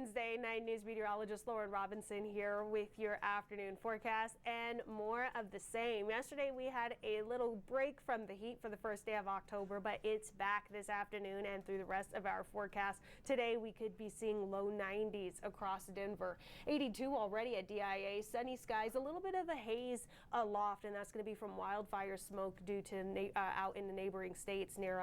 Wednesday. 9 News meteorologist Lauren Robinson here with your afternoon forecast and more of the same. Yesterday we had a little break from the heat for the first day of October, but it's back this afternoon and through the rest of our forecast. Today we could be seeing low 90s across Denver. 82 already at DIA. Sunny skies, a little bit of a haze aloft, and that's going to be from wildfire smoke due to out in the neighboring states near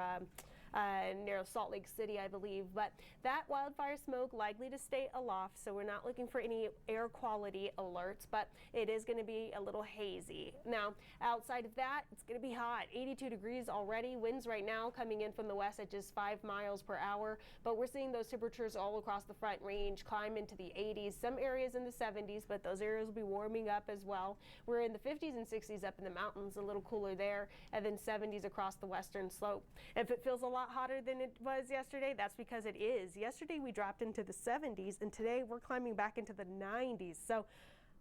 Salt Lake City, I believe. But that wildfire smoke likely to stay aloft, so we're not looking for any air quality alerts, but it is going to be a little hazy. Now, outside of that, it's going to be hot. 82 degrees already. Winds right now coming in from the west at just 5 miles per hour, but we're seeing those temperatures all across the Front Range climb into the 80s, some areas in the 70s, but those areas will be warming up as well. We're in the 50s and 60s up in the mountains, a little cooler there, and then 70s across the western slope. If it feels a lot hotter than it was yesterday, that's because it is. Yesterday we dropped into the 70s, and today we're climbing back into the 90s. So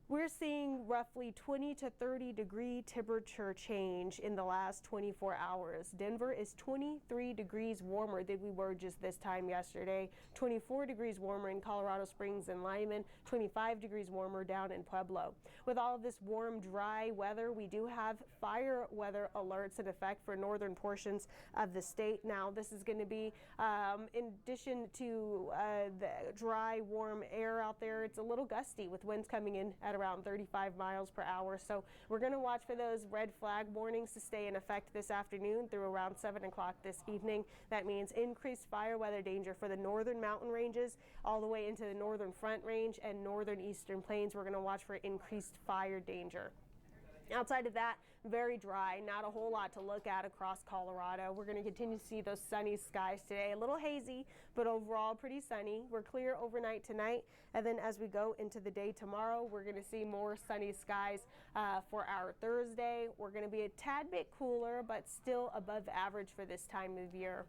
we're seeing roughly 20 to 30 degree temperature change in the last 24 hours. Denver is 23 degrees warmer than we were just this time yesterday. 24 degrees warmer in Colorado Springs and Lyman. 25 degrees warmer down in Pueblo. With all of this warm, dry weather, we do have fire weather alerts in effect for northern portions of the state. Now, this is going to be, in addition to the dry, warm air out there, it's a little gusty with winds coming in at around 35 miles per hour. So we're going to watch for those red flag warnings to stay in effect this afternoon through around 7 o'clock this evening. That means increased fire weather danger for the northern mountain ranges all the way into the northern Front Range and northern eastern plains. We're going to watch for increased fire danger. Outside of that, very dry, not a whole lot to look at across Colorado. We're going to continue to see those sunny skies today. A little hazy, but overall pretty sunny. We're clear overnight tonight, and then as we go into the day tomorrow, we're going to see more sunny skies for our Thursday. We're going to be a tad bit cooler, but still above average for this time of year.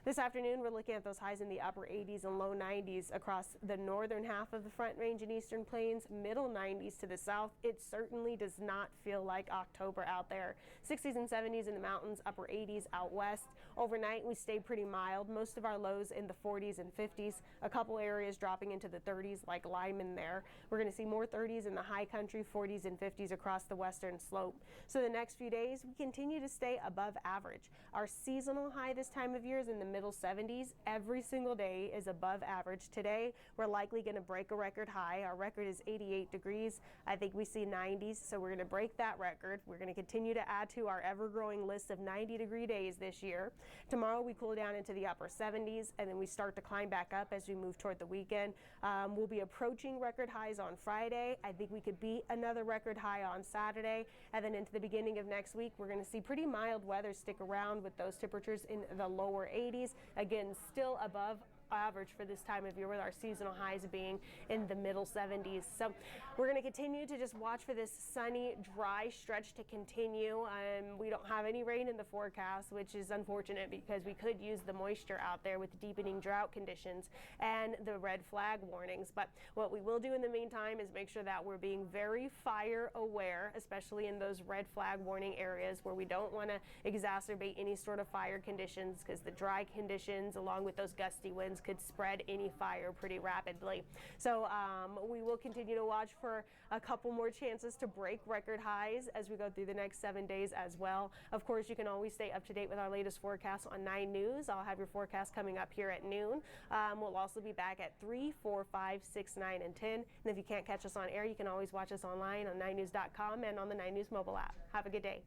This afternoon, we're looking at those highs in the upper 80s and low 90s across the northern half of the Front Range and eastern plains, middle 90s to the south. It certainly does not feel like October out there. 60s and 70s in the mountains, upper 80s out west. Overnight, we stay pretty mild. Most of our lows in the 40s and 50s. A couple areas dropping into the 30s like Lyman there. We're going to see more 30s in the high country, 40s and 50s across the western slope. So the next few days, we continue to stay above average. Our seasonal high this time of year is in the middle 70s. Every single day is above average. Today, we're likely going to break a record high. Our record is 88 degrees. I think we see 90s, so we're going to break that record. We're going to continue to add to our ever-growing list of 90-degree days this year. Tomorrow, we cool down into the upper 70s, and then we start to climb back up as we move toward the weekend. We'll be approaching record highs on Friday. I think we could beat another record high on Saturday, and then into the beginning of next week, we're going to see pretty mild weather stick around with those temperatures in the lower 80s. Again, still above average for this time of year, with our seasonal highs being in the middle 70s. So we're going to continue to just watch for this sunny, dry stretch to continue. We don't have any rain in the forecast, which is unfortunate because we could use the moisture out there with deepening drought conditions and the red flag warnings. But what we will do in the meantime is make sure that we're being very fire aware, especially in those red flag warning areas where we don't want to exacerbate any sort of fire conditions, because the dry conditions along with those gusty winds could spread any fire pretty rapidly. So we will continue to watch for a couple more chances to break record highs as we go through the next 7 days as well. Of course, you can always stay up to date with our latest forecast on 9 News. I'll have your forecast coming up here at noon. We'll also be back at 3, 4, 5, 6, 9, and 10. And if you can't catch us on air, you can always watch us online on 9news.com and on the 9 News mobile app. Have a good day.